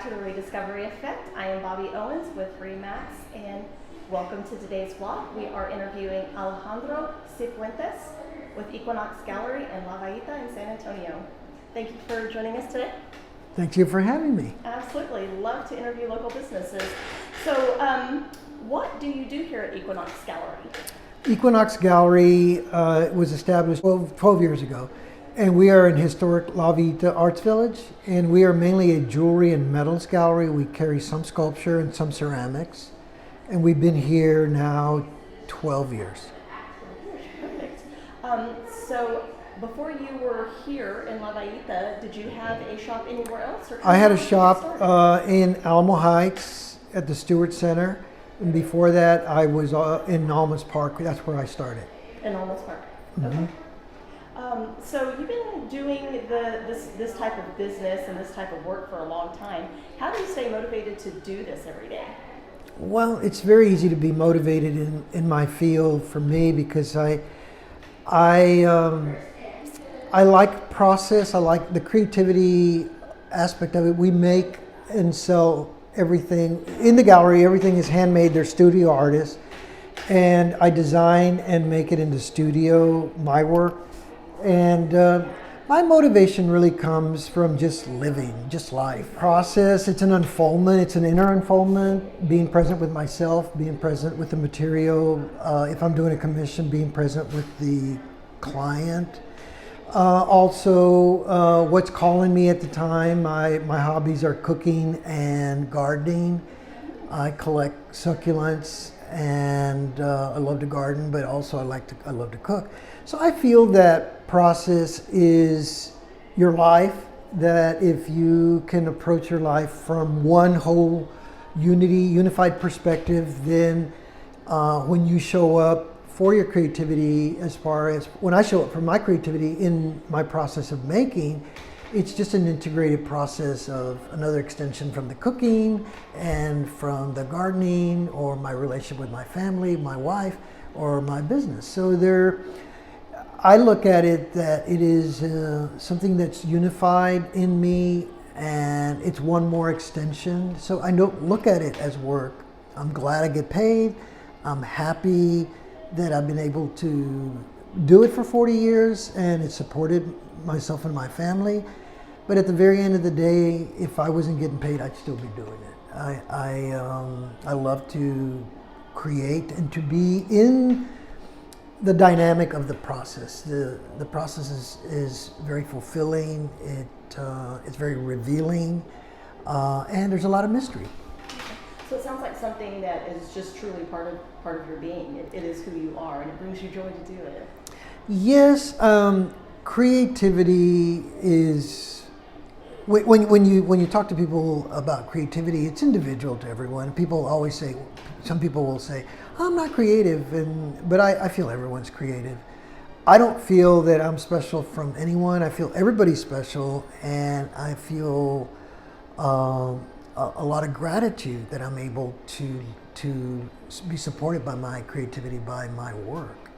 to the Rediscovery Effect. I am Bobby Owens with Remax, and welcome to today's vlog. We are interviewing Alejandro Sifuentes with Equinox Gallery in La Vallita in San Antonio. Thank you for joining us today. Thank you for having me. Absolutely. Love to interview local businesses. So, what do you do here at Equinox Gallery? Equinox Gallery was established 12 years ago, and we are an historic La Vita Arts Village, and we are mainly a jewelry and metals gallery. We carry some sculpture and some ceramics, and we've been here now 12 years. Perfect. So before you were here in La Vallita, did you have a shop anywhere else? Or I had a shop in Alamo Heights at the Stewart Center, and before that I was in Almas Park. That's where I started. In Almas Park. Mm-hmm. Okay. So you've been doing this type of business and this type of work for a long time. How do you stay motivated to do this every day? Well, it's very easy to be motivated in my field for me because I like process. I like the creativity aspect of it. We make and sell everything in the gallery. Everything is handmade. They're studio artists, and I design and make it into studio, my work. And my motivation really comes from just living, just life. Process, it's an unfoldment, it's an inner unfoldment, being present with myself, being present with the material. If I'm doing a commission, being present with the client. Also, what's calling me at the time, my hobbies are cooking and gardening. I collect succulents and I love to garden, but also I love to cook. So I feel that process is your life, that if you can approach your life from one whole unified perspective, then when you show up for your creativity, as far as when I show up for my creativity in my process of making, it's just an integrated process of another extension from the cooking and from the gardening or my relationship with my family, my wife, or my business. So I look at it that it is something that's unified in me, and it's one more extension. So I don't look at it as work. I'm glad I get paid. I'm happy that I've been able to do it for 40 years, and it supported myself and my family. But at the very end of the day, if I wasn't getting paid, I'd still be doing it. I love to create and to be in the dynamic of the process. The process is very fulfilling. It's very revealing, and there's a lot of mystery. So it sounds like something that is just truly part of your being. It is who you are, and it brings you joy to do it. Yes, creativity is. When you talk to people about creativity, it's individual to everyone. People always say, some people will say, I'm not creative, but I feel everyone's creative. I don't feel that I'm special from anyone. I feel everybody's special, and I feel a lot of gratitude that I'm able to be supported by my creativity, by my work.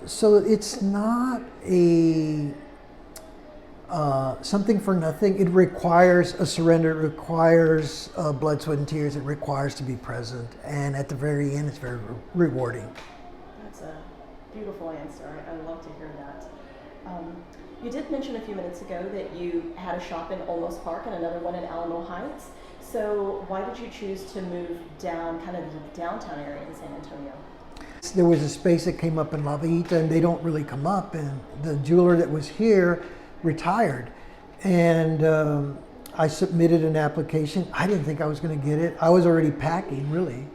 So it's not something for nothing. It requires a surrender. It requires blood, sweat, and tears. It requires to be present. And at the very end, it's very rewarding. That's a beautiful answer. I love to hear that. You did mention a few minutes ago that you had a shop in Olmos Park and another one in Alamo Heights. So why did you choose to move down kind of the downtown area in San Antonio? There was a space that came up in La Vallita, and they don't really come up. And the jeweler that was here retired, and I submitted an application. I didn't think I was going to get it. I was already packing, really.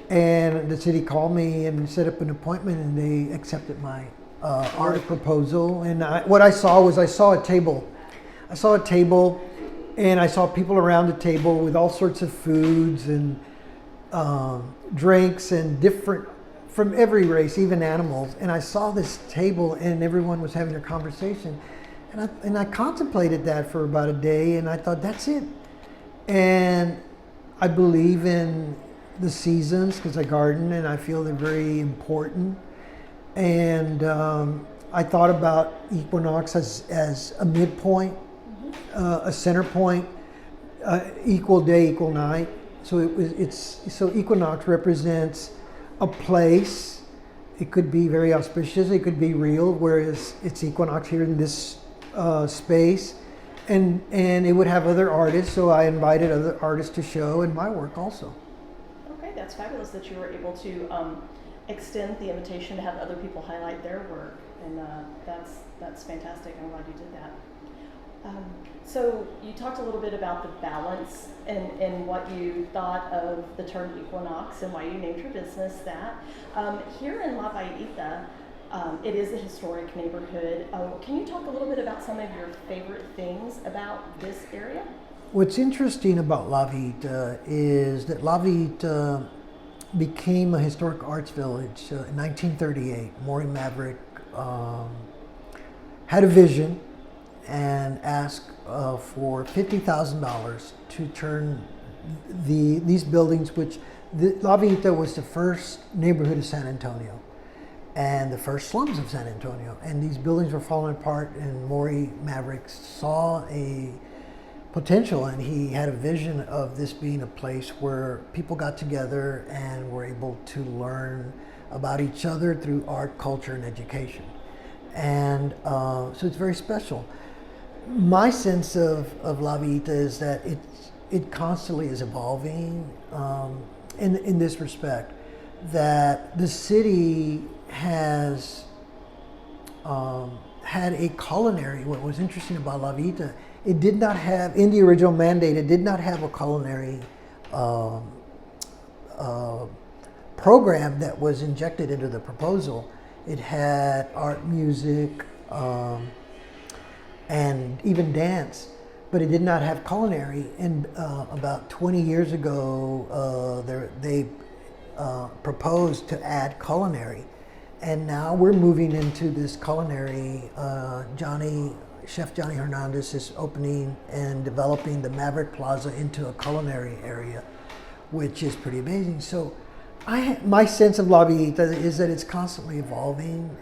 And the city called me and set up an appointment, and they accepted my art proposal. And what I saw a table. I saw a table, and I saw people around the table with all sorts of foods and drinks and different, from every race, even animals. And I saw this table, and everyone was having their conversation. And I contemplated that for about a day, and I thought, that's it. And I believe in the seasons because I garden, and I feel they're very important. And I thought about Equinox as a midpoint, a center point, equal day, equal night. So so Equinox represents a place. It could be very auspicious. It could be real, whereas it's Equinox here in this space, and it would have other artists. So I invited other artists to show, and my work also. Okay, that's fabulous that you were able to extend the invitation to have other people highlight their work, and that's fantastic. I'm glad you did that. So you talked a little bit about the balance and what you thought of the term Equinox and why you named your business that. Here in La Valleita, it is a historic neighborhood. Can you talk a little bit about some of your favorite things about this area? What's interesting about La Valleita is that La Valleita became a historic arts village in 1938. Maury Maverick had a vision and asked for $50,000 to turn these buildings, which La Valleita was the first neighborhood of San Antonio and the first slums of San Antonio. And these buildings were falling apart, and Maury Maverick saw a potential, and he had a vision of this being a place where people got together and were able to learn about each other through art, culture, and education. And so it's very special. My sense of La Valleita is that it constantly is evolving in this respect, that the city has had a culinary. What was interesting about La Valleita, it did not have, in the original mandate, it did not have a culinary program that was injected into the proposal. It had art, music, and even dance, but it did not have culinary. And about 20 years ago, they proposed to add culinary. And now we're moving into this culinary. Chef Johnny Hernandez is opening and developing the Maverick Plaza into a culinary area, which is pretty amazing. So my sense of La Valleita is that it's constantly evolving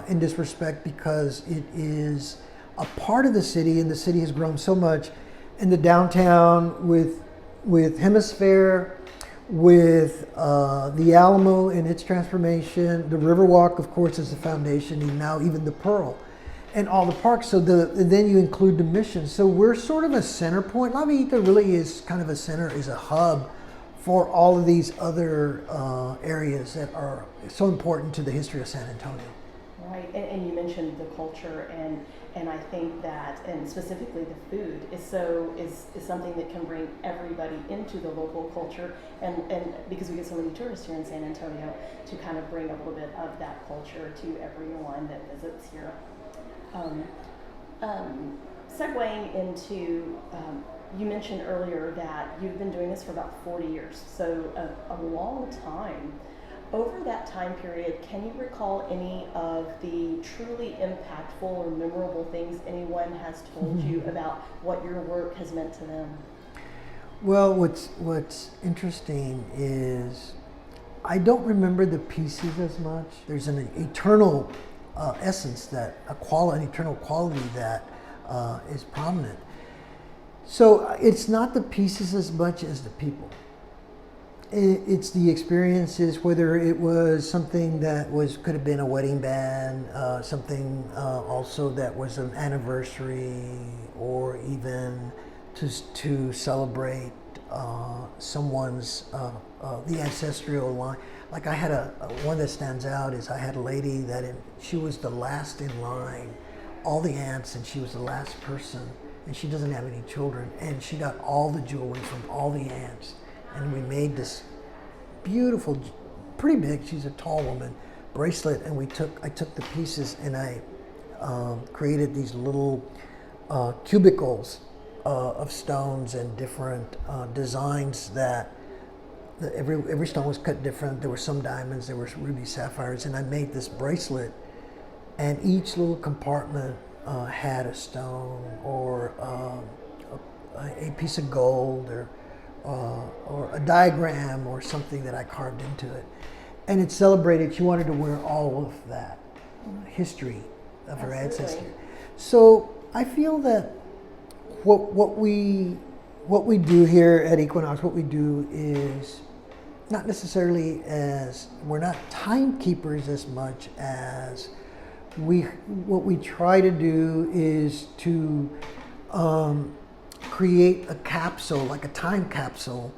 in this respect, because it is a part of the city, and the city has grown so much. In the downtown with Hemisphere, with the Alamo and its transformation, the Riverwalk, of course, is the foundation, and now even the Pearl, and all the parks. So then you include the Mission. So we're sort of a center point. La Valleita really is kind of a center, is a hub for all of these other areas that are so important to the history of San Antonio. Right, and you mentioned the culture, and I think that, and specifically the food, is something that can bring everybody into the local culture, and because we get so many tourists here in San Antonio, to kind of bring a little bit of that culture to everyone that visits here. Segueing into, you mentioned earlier that you've been doing this for about 40 years, so a long time. Over that time period, can you recall any of the truly impactful or memorable things anyone has told you about what your work has meant to them? Well, what's interesting is I don't remember the pieces as much. There's an eternal essence, an eternal quality that is prominent. So it's not the pieces as much as the people. It's the experiences, whether it was something that could have been a wedding band, something also that was an anniversary, or even to celebrate someone's the ancestral line. Like I had one that stands out is I had a lady she was the last in line, all the aunts, and she was the last person, and she doesn't have any children, and she got all the jewelry from all the aunts. And we made this beautiful, pretty big, she's a tall woman, bracelet, and I took the pieces and I created these little cubicles of stones and different designs that every stone was cut different. There were some diamonds, there were ruby sapphires, and I made this bracelet, and each little compartment had a stone or a piece of gold or a diagram or something that I carved into it. And it celebrated, she wanted to wear all of that history of her ancestry. So I feel that what we what we do here at Equinox, what we do is not necessarily as, we're not timekeepers as much as what we try to do is to create a capsule, like a time capsule,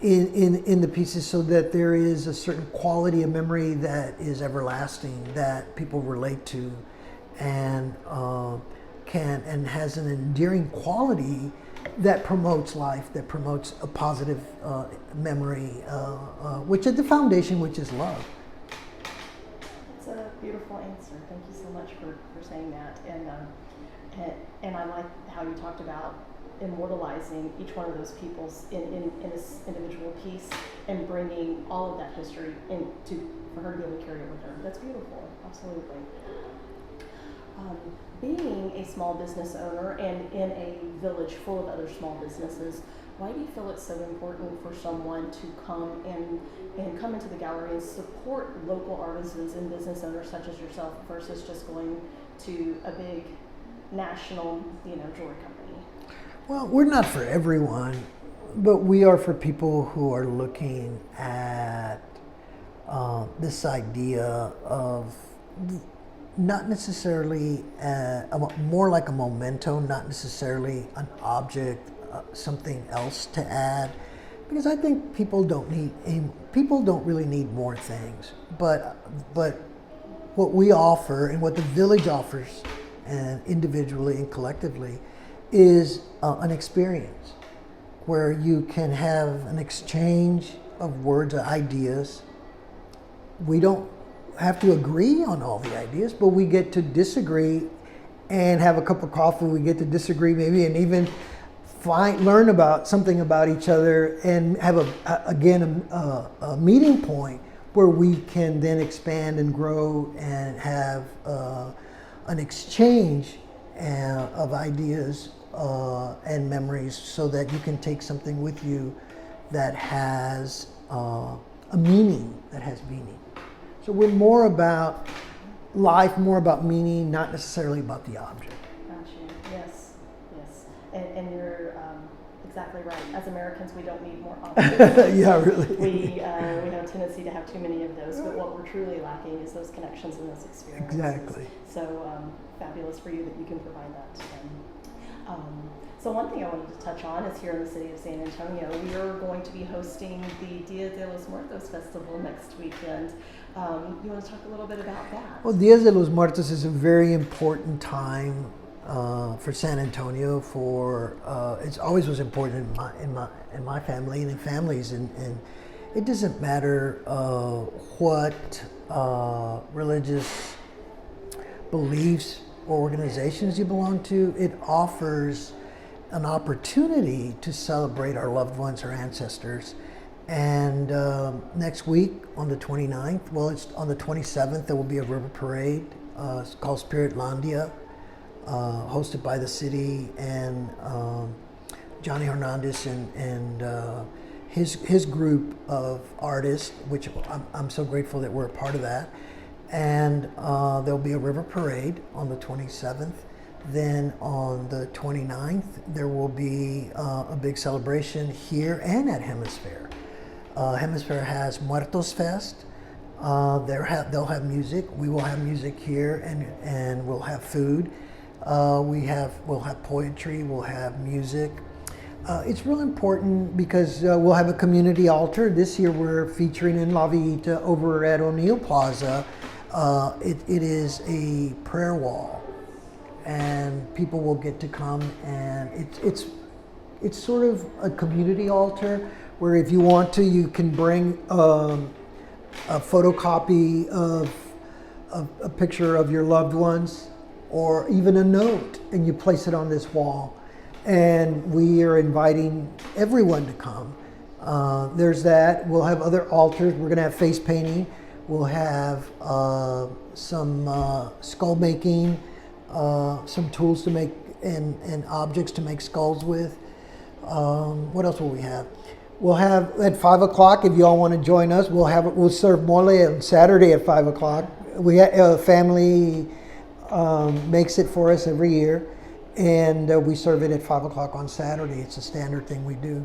in the pieces, so that there is a certain quality of memory that is everlasting, that people relate to, and and has an endearing quality that promotes life, that promotes a positive memory, which is the foundation, which is love. That's a beautiful answer. Thank you so much for saying that. And I like how you talked about immortalizing each one of those peoples in this individual piece and bringing all of that history for her to be able to carry it with her. That's beautiful. Absolutely. Being a small business owner and in a village full of other small businesses, why do you feel it's so important for someone to come come into the gallery and support local artisans and business owners such as yourself versus just going to a big national, jewelry company? Well, we're not for everyone, but we are for people who are looking at this idea of not necessarily more like a memento, not necessarily an object, something else to add, because I think people don't really need more things, but what we offer and what the village offers, and individually and collectively, is an experience where you can have an exchange of words, ideas. We don't have to agree on all the ideas, but we get to disagree and have a cup of coffee. We get to disagree maybe, and even learn about something about each other, and have a meeting point where we can then expand and grow and have an exchange of ideas and memories, so that you can take something with you that has a meaning, So we're more about life, more about meaning, not necessarily about the object. Gotcha. Yes. And you're exactly right. As Americans, we don't need more objects. Yeah, really. We have a tendency to have too many of those, but what we're truly lacking is those connections and those experiences. Exactly. So fabulous for you that you can provide that to them. So one thing I wanted to touch on is here in the city of San Antonio, we are going to be hosting the Dia de los Muertos Festival next weekend. You want to talk a little bit about that? Well, Dia de los Muertos is a very important time for San Antonio. It always was important in my family and in families, and it doesn't matter what religious beliefs or organizations you belong to. It offers an opportunity to celebrate our loved ones, our ancestors. And next week on the 29th, well, it's on the 27th, there will be a river parade. It's called Spiritlandia, hosted by the city, and Johnny Hernandez and his group of artists, which I'm so grateful that we're a part of that. And there'll be a river parade on the 27th. Then on the 29th, there will be a big celebration here and at Hemisphere. Hemisphere has Muertos Fest. They'll have music. We will have music here, and we'll have food. We'll have poetry. We'll have music. It's real important because we'll have a community altar. This year we're featuring in La Villita over at O'Neill Plaza. It is a prayer wall, and people will get to come, and it's sort of a community altar where if you want to, you can bring a photocopy of a picture of your loved ones, or even a note, and you place it on this wall. And we are inviting everyone to come. There's that. We'll have other altars. We're going to have face painting. We'll have some skull making, some tools to make and objects to make skulls with. What else will we have? We'll have at 5 o'clock. If you all want to join us, we'll serve mole on Saturday at 5 o'clock. We family makes it for us every year, and we serve it at 5 o'clock on Saturday. It's a standard thing we do.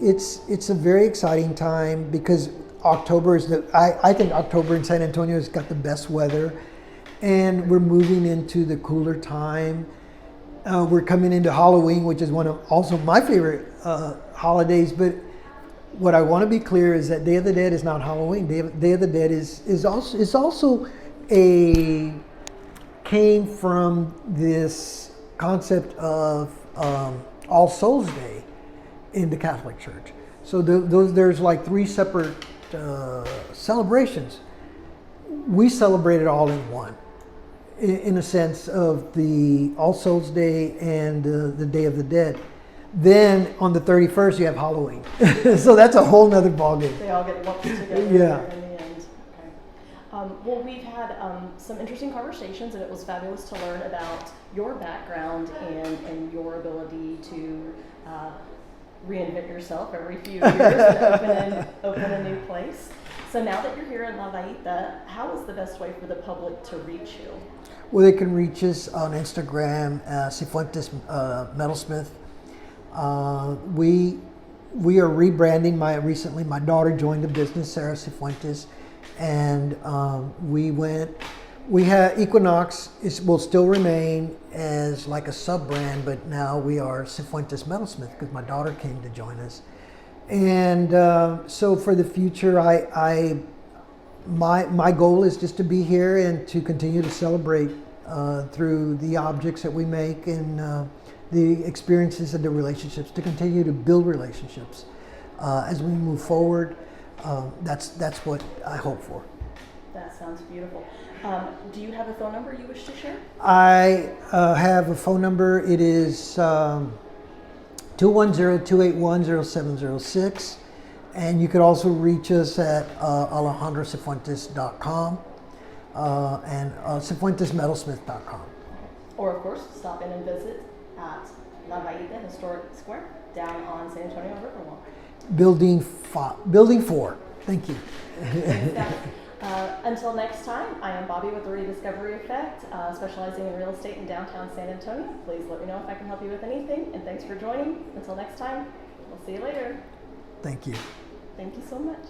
It's a very exciting time because October is I think October in San Antonio has got the best weather, and we're moving into the cooler time. We're coming into Halloween, which is one of also my favorite holidays. But what I want to be clear is that Day of the Dead is not Halloween. Day of the Dead is also a came from this concept of All Souls Day in the Catholic Church. So there's like 3 separate celebrations. We celebrate it all in one, in a sense of the All Souls Day and the Day of the Dead. Then on the 31st you have Halloween. So that's a whole nother ballgame. They all get lumped together Yeah. in the end. Okay. Well, we've had some interesting conversations, and it was fabulous to learn about your background and your ability to reinvent yourself every few years and open a new place. So now that you're here in La Vallita, how is the best way for the public to reach you? Well, they can reach us on Instagram, Sifuentes Metalsmith. We are rebranding. Recently my daughter joined the business, Sarah Sifuentes, and we have Equinox will still remain as like a sub brand, but now we are Sifuentes Metalsmith because my daughter came to join us. And so for the future, my goal is just to be here and to continue to celebrate through the objects that we make and the experiences and the relationships, to continue to build relationships as we move forward. That's what I hope for. That sounds beautiful. Do you have a phone number you wish to share? I have a phone number. It is 210-281-0706. And you could also reach us at alejandrosifuentes.com and sifuentesmetalsmith.com. Or, of course, stop in and visit at La Vallita Historic Square down on San Antonio Riverwalk. Building 4. Thank you. Thanks, guys. Until next time, I am Bobby with the Rediscovery Effect, specializing in real estate in downtown San Antonio. Please let me know if I can help you with anything, and thanks for joining. Until next time, we'll see you later. Thank you. Thank you so much.